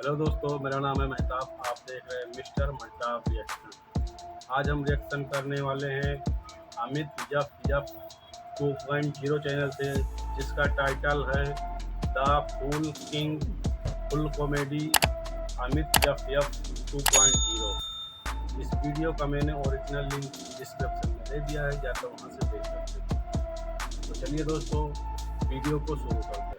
Hello दोस्तों, मेरा नाम है मेहताब। आप देख रहे हैं मिस्टर मेहताब रिएक्शन। आज हम रिएक्शन करने वाले हैं अमित जफ 2.0 चैनल से, जिसका टाइटल है the fool king full comedy Amit जफ 2.0। इस वीडियो का मैंने ओरिजिनल लिंक डिस्क्रिप्शन में दे दिया है, जाकर वहाँ से देख सकते हैं। तो चलिए दोस्तों, वीडियो को शुरू करते हैं।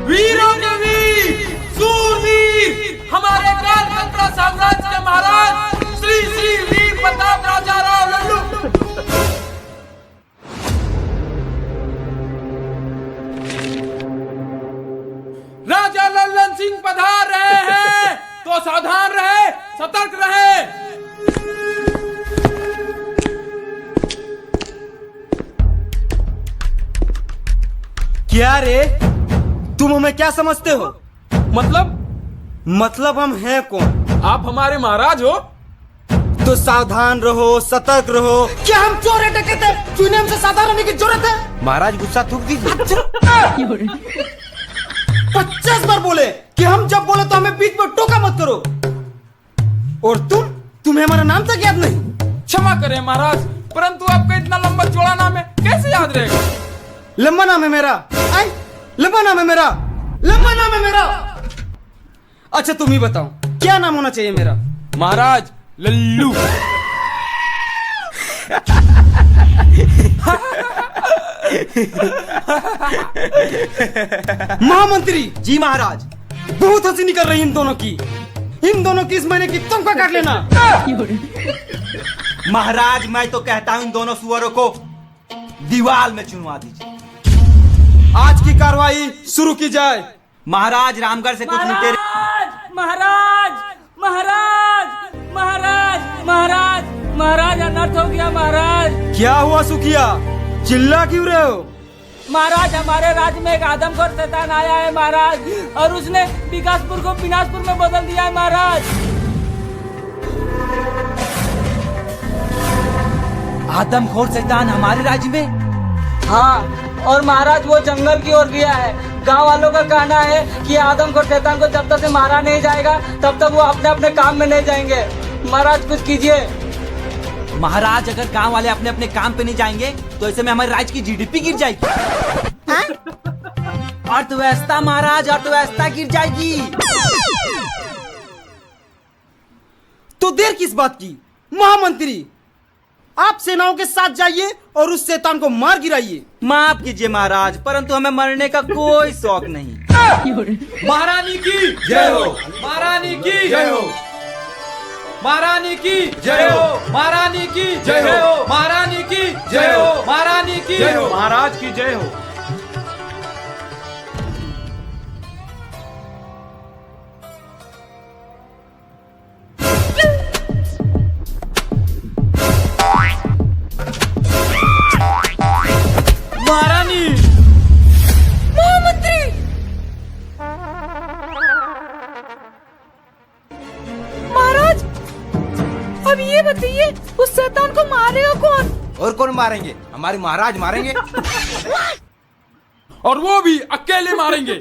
वीरों के वीर, सूरवीर, हमारे कालकंत्रा साम्राज्य के महाराज श्री श्री वीर प्रताप राजा राव लल्लू। राजा लल्लन सिंह पधार रहे हैं, तो सावधान रहे, सतर्क रहे। क्या रे, तुम हमें क्या समझते हो? मतलब हम हैं कौन? आप हमारे महाराज हो। तो सावधान रहो, सतर्क रहो। क्या हम चोर डकैत हैं? तूने हमसे सावधान रहने की जरूरत है? महाराज गुस्सा थूक दीजिए। 50 बार बोले कि हम जब बोले तो हमें बीच में टोका मत करो। और तुम्हें हमारा नाम तक याद नहीं? क्षमा करें महाराज, परंतु आपका इतना लंबा चौड़ा नाम है, कैसे याद रहेगा? लंबा नाम है मेरा। लंबा नाम है मेरा। लंबा नाम है मेरा। अच्छा तुम ही बताओ, क्या नाम होना चाहिए मेरा? महाराज लल्लू। महामंत्री जी महाराज। बहुत हंसी निकल रही इन दोनों की। इन दोनों की इस महीने की तनख्वाह काट लेना। महाराज मैं तो कहता हूँ इन दोनों सुअरों को दीवार में चुनवा दीजिए। आज की कार्रवाई शुरू की जाए। महाराज रामगढ़ से कुछ लुटेरे। महाराज महाराज महाराज महाराज महाराज अनर्थ हो गया महाराज। क्या हुआ सुखिया, चिल्ला क्यों रहे हो? महाराज हमारे राज्य में एक आदमखोर शैतान आया है महाराज, और उसने विकासपुर को विनाशपुर में बदल दिया है महाराज। आदमखोर शैतान हमारे राज्य में? हाँ, और महाराज वो जंगल की ओर गया है। गांव वालों का कहना है कि आदमखोर शैतान को जब तक से मारा नहीं जाएगा तब तक वो अपने अपने काम में नहीं जाएंगे। महाराज कुछ कीजिए। महाराज अगर गांव वाले अपने अपने काम पे नहीं जाएंगे तो ऐसे में हमारे राज्य की जीडीपी गिर जाएगी। अर्थव्यवस्था महाराज, अर्थव्यवस्था गिर जाएगी। तो देर किस बात की? महामंत्री आप सेनाओं के साथ जाइए और उस शैतान को मार गिराइए। माफ कीजिए महाराज, परंतु हमें मरने का कोई शौक नहीं। महारानी की जय हो, महारानी की जय हो, महारानी की जय हो, महारानी की जय हो, महारानी की जय हो, महारानी की जय हो, महाराज की जय हो। महारानी। महामंत्री महाराज, अब ये बताइए उस शैतान को मारेगा कौन? और कौन मारेंगे? हमारे महाराज मारेंगे। और वो भी अकेले मारेंगे।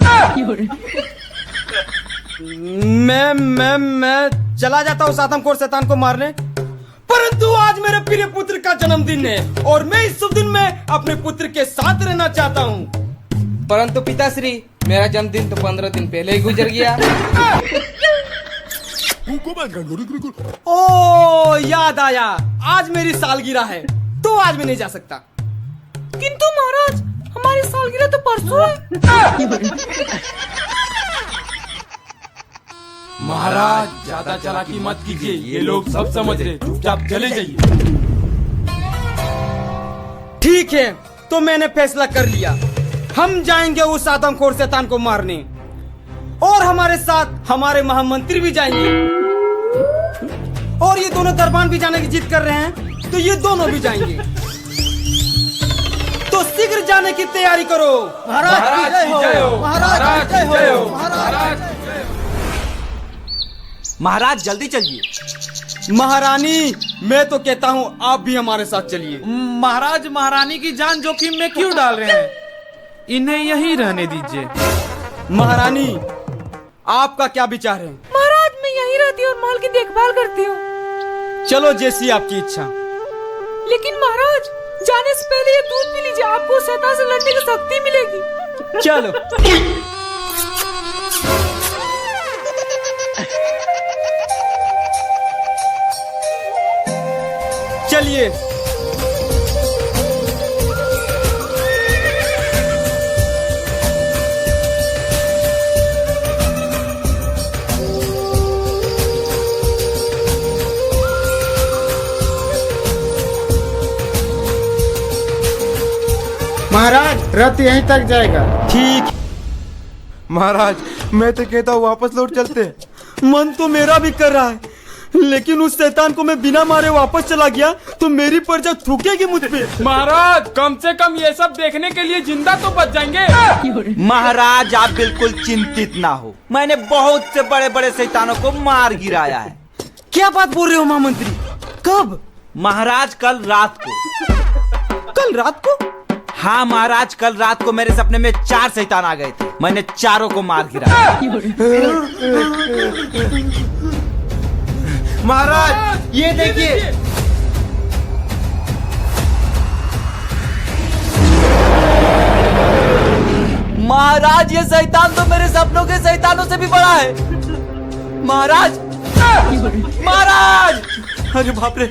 मैं चला जाता हूँ आदमखोर शैतान को मारने, परंतु आज मेरे प्रिय पुत्र का जन्मदिन है और मैं इस शुभ दिन में अपने पुत्र के साथ रहना चाहता हूँ। परंतु पिताश्री, मेरा जन्मदिन तो 15 दिन पहले ही गुजर गया। ओ याद आया, आज मेरी सालगिरह है तो आज मैं नहीं जा सकता। किंतु महाराज हमारी सालगिरह तो परसों है। महाराज ज्यादा चालाकी मत कीजिए, ये लोग सब समझ रहे, चुपचाप चले जाइए। ठीक है, तो मैंने फैसला कर लिया। हम जाएंगे उस आदमखोर शैतान को मारने, और हमारे साथ हमारे महामंत्री भी जाएंगे, और ये दोनों दरबान भी जाने की जिद कर रहे हैं, तो ये दोनों भी जाएंगे। तो शीघ्र जाने की तैयारी करो। महाराज की जय हो, महाराज की जय हो, महाराज। महाराज जल्दी चलिए। महारानी, मैं तो कहता हूँ आप भी हमारे साथ चलिए। महाराज, महारानी की जान जोखिम में क्यों डाल रहे हैं? इन्हें यहीं रहने दीजिए। महारानी, आपका क्या विचार है? महाराज, मैं यहीं रहती हूँ और माल की देखभाल करती हूँ। चलो, जैसी आपकी इच्छा। लेकिन महाराज, जाने से पहले ये दूध पी लीजिए, आपको उस शैतान से लड़ने की शक्ति मिलेगी। चलो। चलिए। महाराज, रथ यहीं तक जाएगा। ठीक। महाराज, मैं तो कहता हूँ वापस लौट चलते। मन तो मेरा भी कर रहा है, लेकिन उस शैतान को मैं बिना मारे वापस चला गया तो मेरी प्रजा थूकेगी मुझ पे। महाराज, कम से कम ये सब देखने के लिए जिंदा तो बच जाएंगे। महाराज, आप बिल्कुल चिंतित ना हो, मैंने बहुत से बड़े बड़े शैतानों को मार गिराया है। क्या बात बोल रहे हो महामंत्री? कब? महाराज, कल रात को। कल रात को? हाँ महाराज, कल रात को मेरे सपने में 4 शैतान आ गए थे, मैंने चारों को मार गिराया। महाराज, ये देखिए। महाराज, ये शैतान तो मेरे सपनों के शैतानों से भी बड़ा है। महाराज, महाराज! अरे बाप रे!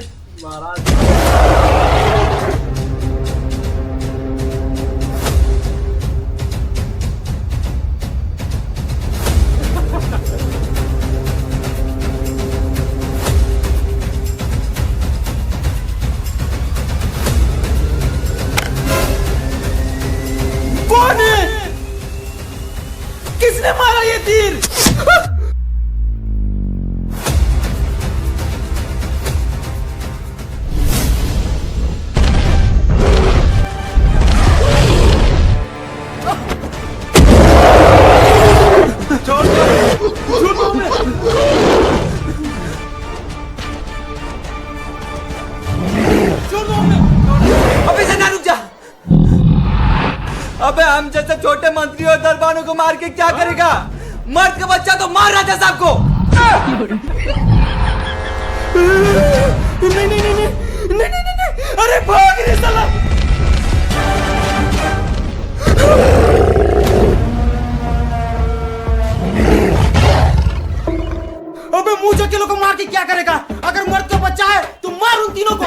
कौन है? किसने मारा ये तीर? अबे सेना, रुक जा। अबे हम जैसे छोटे मंत्री और दरबारों को मार के क्या करेगा? मर्द का बच्चा तो मार राजा साहब को। नहीं नहीं नहीं नहीं नहीं नहीं नहीं, अरे भाग रे साला! अबे मुंह चकेलों को मार के क्या करेगा? अगर मर्द का बच्चा है तो मार उन तीनों को।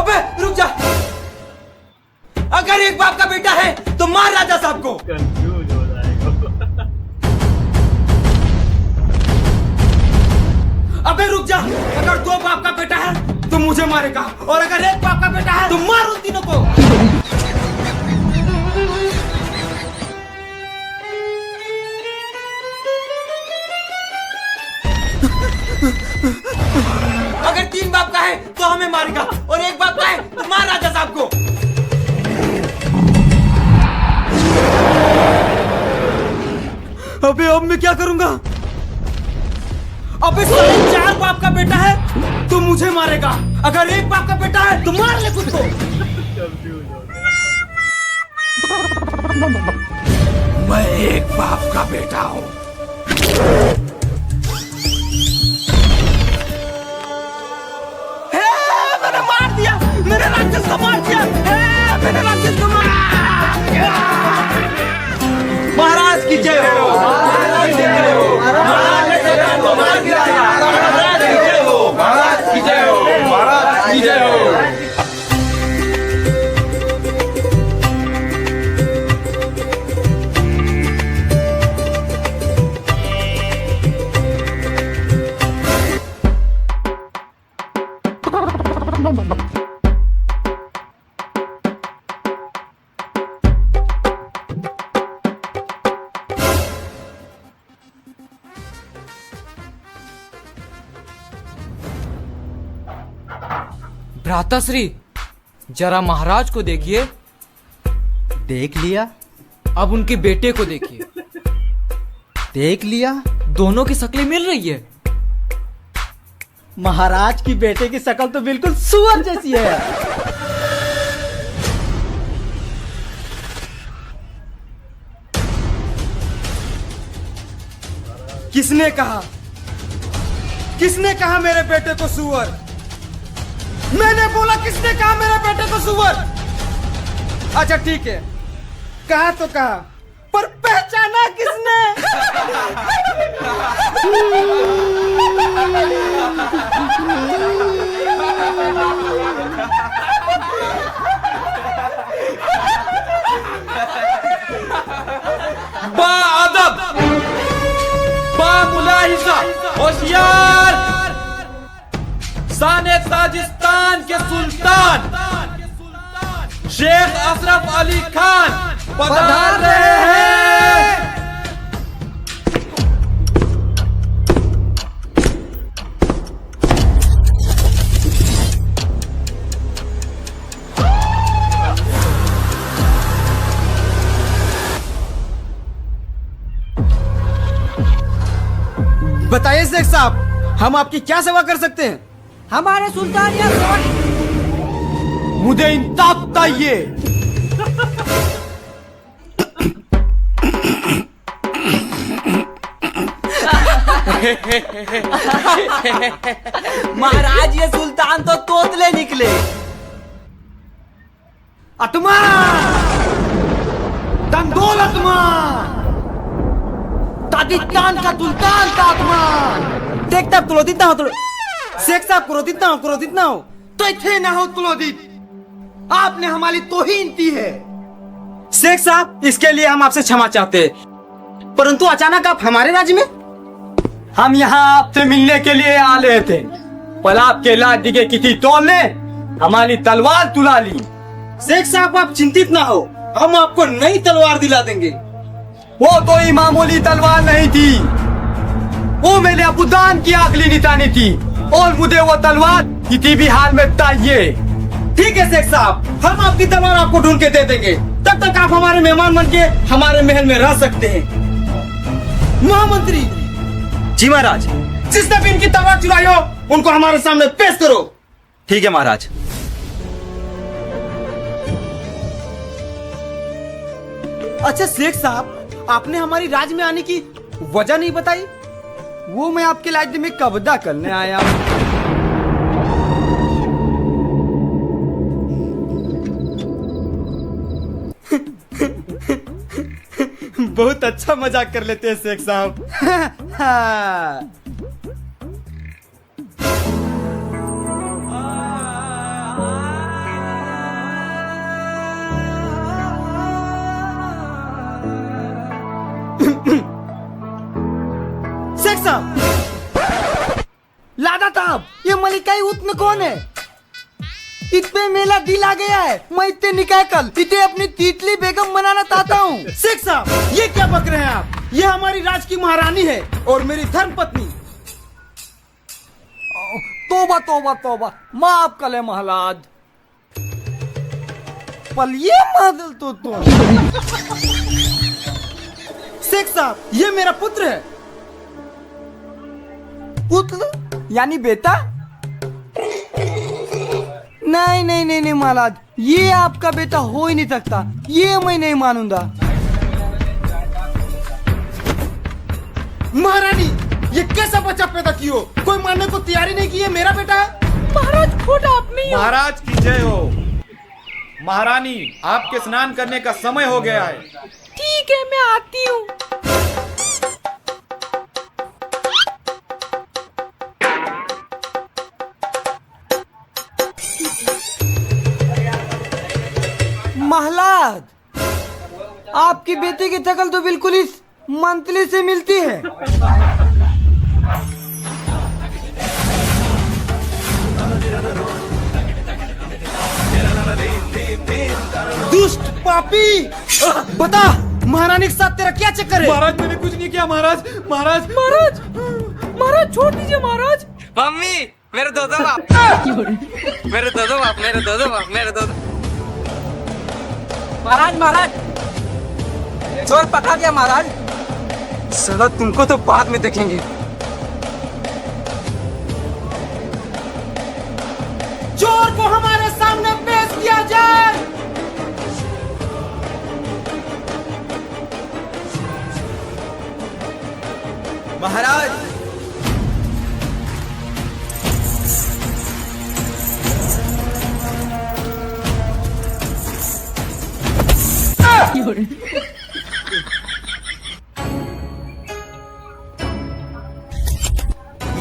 अबे रुक जा। अगर एक बाप का बेटा है तो मार राजा साहब को। कंफ्यूज हो जाएगा। अबे रुक जा, अगर 2 बाप का बेटा है तो मुझे मारेगा, और अगर 1 बाप का बेटा है तो मार उन तीनों को। अगर 3 बाप का है तो हमें मारेगा, और 1 बाप का है तो मार राजा साहब को। अबे अब मैं क्या करूंगा? अबे साले 4 बाप का बेटा है तो मुझे मारेगा, अगर 1 बाप का बेटा है तो मार ले खुद को। कंफ्यूज हो गया। मैं एक बाप का बेटा हूँ। मैंने मार दिया, मेरे राक्षस को मार दिया, मैंने राक्षस को मार। महाराज की जय हो। महाराज की जय हो। महाराज ने शैतान को मार गिराया। महाराज की जय हो। महाराज की जय हो। महाराज की जय हो। भ्राताश्री, जरा महाराज को देखिए। देख लिया। अब उनके बेटे को देखिए। देख लिया। दोनों की शक्लें मिल रही है। महाराज की बेटे की शक्ल तो बिल्कुल सुअर जैसी है। किसने कहा? किसने कहा मेरे बेटे को सुअर? मैंने बोला किसने कहा मेरे बेटे को सुअर? अच्छा ठीक है, कहा तो कहा, पर पहचाना किसने? बाअदब, बामुलाहिजा, होशियार, शान ताजिस्तान के सुल्तान शेख अशरफ अली खान पधार रहे हैं। बताइए शेख साहब, हम आपकी क्या सेवा कर सकते हैं? हमारे सुल्तान या मुझे इंसाफ चाहिए। महाराज ये सुल्तान तो तोतले निकले। अतमा दंगोल अतमा, ताजिस्तान का सुल्तान का अतमा। देखता क्रोधित ना हो तो शेख साहब, क्रोधित ना हो, क्रोधित ना हो तो इतने ना हो क्रोधित। आपने हमारी तौहीन की है। शेख साहब, इसके लिए हम आपसे क्षमा चाहते हैं, परंतु अचानक आप हमारे राज्य में? हम यहाँ आपसे मिलने के लिए आ रहे थे, पर आपके लाठी के किसी टोल ने हमारी तलवार तुला ली। शेख साहब आप चिंतित ना हो, हम आपको नई तलवार दिला देंगे। वो तो ही मामूली तलवार नहीं थी, वो मेरे अबूदान की आखिरी निशानी थी, और मुझे वो तलवार किसी भी हाल में चाहिए। ठीक है शेख साहब, हम आपकी तलवार आपको ढूंढ के दे देंगे। तब तक आप हमारे मेहमान बन के हमारे महल में रह सकते हैं। महामंत्री जी महाराज। जिसने भी इनकी तलवार चुराई हो, उनको हमारे सामने पेश करो। ठीक है महाराज। अच्छा शेख साहब, आपने हमारी राज्य में आने की वजह नहीं बताई। वो मैं आपके राज्य में कब्जा करने आया हूँ। बहुत अच्छा मजाक कर लेते हैं शेख साहब। शेख साहब, लादा साहब, ये मलिकाई उतन कौन है? इतने मेला दिल आ गया है, मैं इतने निकाय कल इतने अपनी तीतली बेगम बनाना चाहता हूँ। शेख साहब, ये क्या बक रहे हैं आप? ये हमारी राज की महारानी है और मेरी धर्म पत्नी। तोबा तोबा तोबा, माफ कर ले महाराज। पलिए मादल तो शेख साहब, ये मेरा पुत्र है। पुत्र यानी बेटा? नहीं नहीं नहीं नहीं महाराज, ये आपका बेटा हो ही नहीं सकता, ये मैं नहीं मानूंगा। महारानी, ये कैसा बच्चा पैदा कियो? कोई मानने को तैयारी नहीं की है मेरा बेटा है। महाराज खोटा आप नहीं हो। महाराज की जय हो। महारानी, आपके स्नान करने का समय हो गया है। ठीक है, मैं आती हूँ। महाराज, आपकी बेटी की शक्ल तो बिल्कुल इस मंत्री से मिलती है। दुष्ट पापी, बता महारानी के साथ तेरा क्या चक्कर है? महाराज, मैंने कुछ नहीं किया महाराज। महाराज महाराज, महाराज छोड़ दीजिए महाराज। मम्मी, मेरे दो बाप, मेरे दो बाप, मेरे दो बाप, मेरे दो। महाराज महाराज, चोर पकड़ा गया महाराज। साला तुमको तो बाद में देखेंगे। चोर को हमारे सामने पेश किया जाए। महाराज,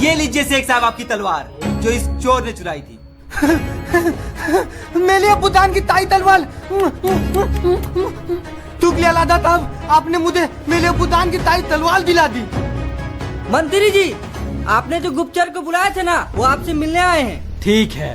ये लीजिए शेख साहब आपकी तलवार जो इस चोर ने चुराई थी। मेले अबूदान की ताई तलवार टुकलिया लादा था। आपने मुझे मेले अबूदान की ताई तलवार दिला दी। मंत्री जी, आपने जो गुप्तचर को बुलाया थे ना, वो आपसे मिलने आए हैं। ठीक है।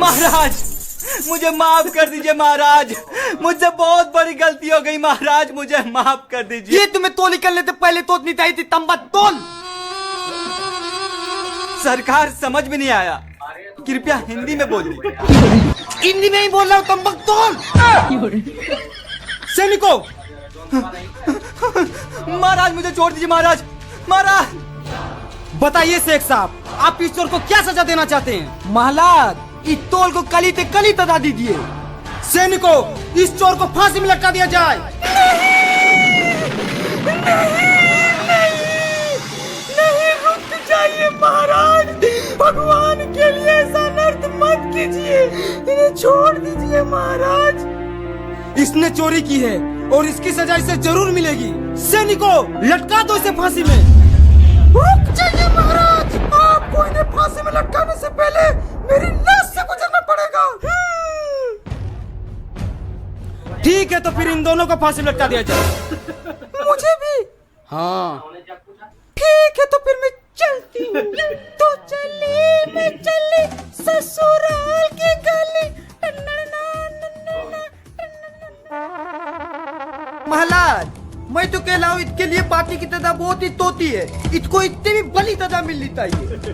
महाराज, मुझे माफ कर दीजिए महाराज, मुझसे बहुत बड़ी गलती हो गई महाराज, मुझे माफ कर दीजिए। ये तुम्हें तोल निकलने से पहले तोतनी चाहिए थी, तंबा तोल। सरकार समझ में नहीं आया, कृपया हिंदी में बोलिए। हिंदी में ही बोल रहा हूँ, तंबा तोल। सैनिकों, महाराज मुझे छोड़ दीजिए महाराज, महाराज। बताइए शेख साहब, आप इस चोर को क्या सजा देना चाहते हैं? महाराज, इस तोल को कली ते कली तदा दीजिए। सैनिकों, इस चोर को फांसी में लटका दिया जाए। नहीं, रुक जाइए महाराज, भगवान के लिए ऐसा नर्क मत कीजिए, इन्हें छोड़ दीजिए महाराज। इसने चोरी की है और इसकी सजा इसे जरूर मिलेगी। सैनिकों, लटका दो इसे फांसी में। रुक जाइए महाराज, आपको इन्हें फांसी में लटकाने से पहले मेरी लाश से गुजरना पड़ेगा। ठीक है, तो फिर इन दोनों को फांसी में लटका दिया जाए। मुझे भी? हाँ ठीक है, तो फिर मैं चलती हूँ। तो चली मैं चली ससुराल की गली। महाराज, मैं तो कह रहा हूँ, इसके लिए पार्टी की तदा बहुत ही तोती है, इसको इतनी भी बड़ी तदा मिलनी चाहिए।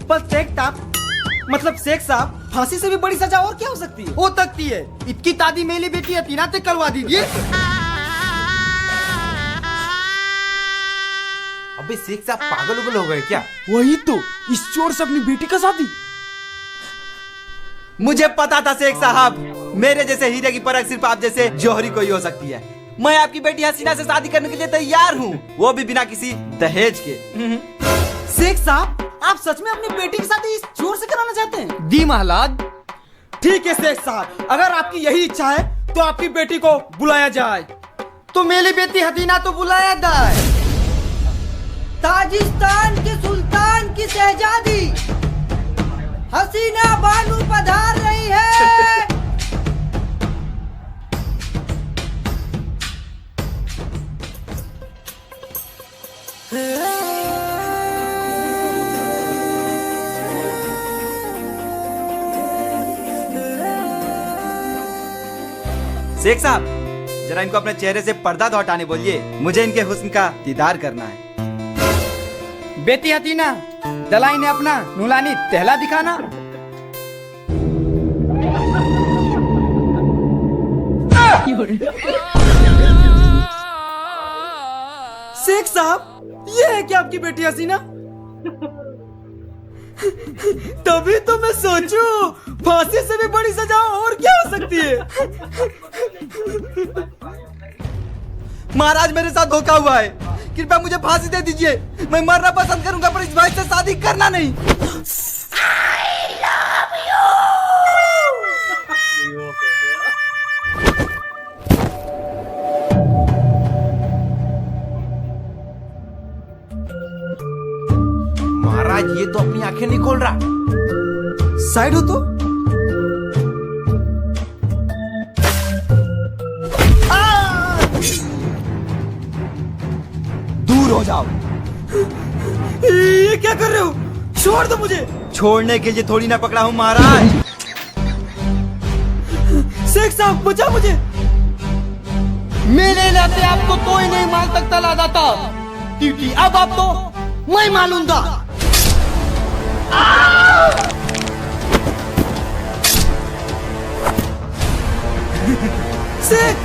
पर शेख साहब, मतलब शेख साहब, फांसी से भी बड़ी सजा और क्या हो सकती है? हो सकती है, इसकी दादी मेरी बेटी हतीना से करवा दीजिए। अबे शेख साहब पागल उगल हो गए क्या? वही तो, इस चोर से अपनी बेटी का शादी। मुझे पता था शेख साहब, मेरे जैसे हीरे की परख सिर्फ आप जैसे जौहरी को ही हो सकती है। मैं आपकी बेटी हसीना से शादी करने के लिए तैयार हूँ, वो भी बिना किसी दहेज के। शेख साहब, आप सच में अपनी बेटी की शादी इस चोर से कराना चाहते हैं? दी महाराज। ठीक है शेख साहब, अगर आपकी यही इच्छा है तो आपकी बेटी को बुलाया जाए। तो मेरी बेटी हसीना तो बुलाया जाए। ताजिस्तान के सुल्तान की शहजादी हसीना बानू पधार रही है। शेख साहब, जरा इनको अपने चेहरे से पर्दा तो हटाने बोलिए, मुझे इनके हुस्न का दीदार करना है। बेटी हसीना, दलाई ने अपना नुलानी टहला दिखाना। शेख साहब, ये है क्या आपकी बेटी हसीना? तभी तो मैं सोचूं, फांसी से भी बड़ी सजा और क्या हो सकती है? महाराज, मेरे साथ धोखा हुआ है, कृपया मुझे फांसी दे ददीजिए। मैं मरना पसंद करूंगा, पर इस भाई से शादी करना नहीं। I love you। महाराज, ये तो अपनी आंखें नहीं खोल रहा। साइड हो तो। दूर हो जाओ। ये क्या कर रहे हो? छोड़ दो मुझे। छोड़ने के लिए थोड़ी ना पकड़ा हूँ महाराज। शेख साहब बचा मुझे। मेरे नाते आपको तो ही नहीं माल तक तला जाता टीटी, अब आप तो मैं मालूंगा। शेख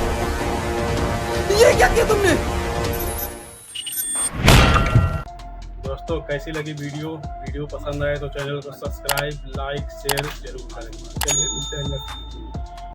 ये क्या किया तुमने? दोस्तों कैसी लगी वीडियो पसंद आए तो चैनल को सब्सक्राइब लाइक शेयर जरूर करें। चलिए मिलते हैं next वीडियो में।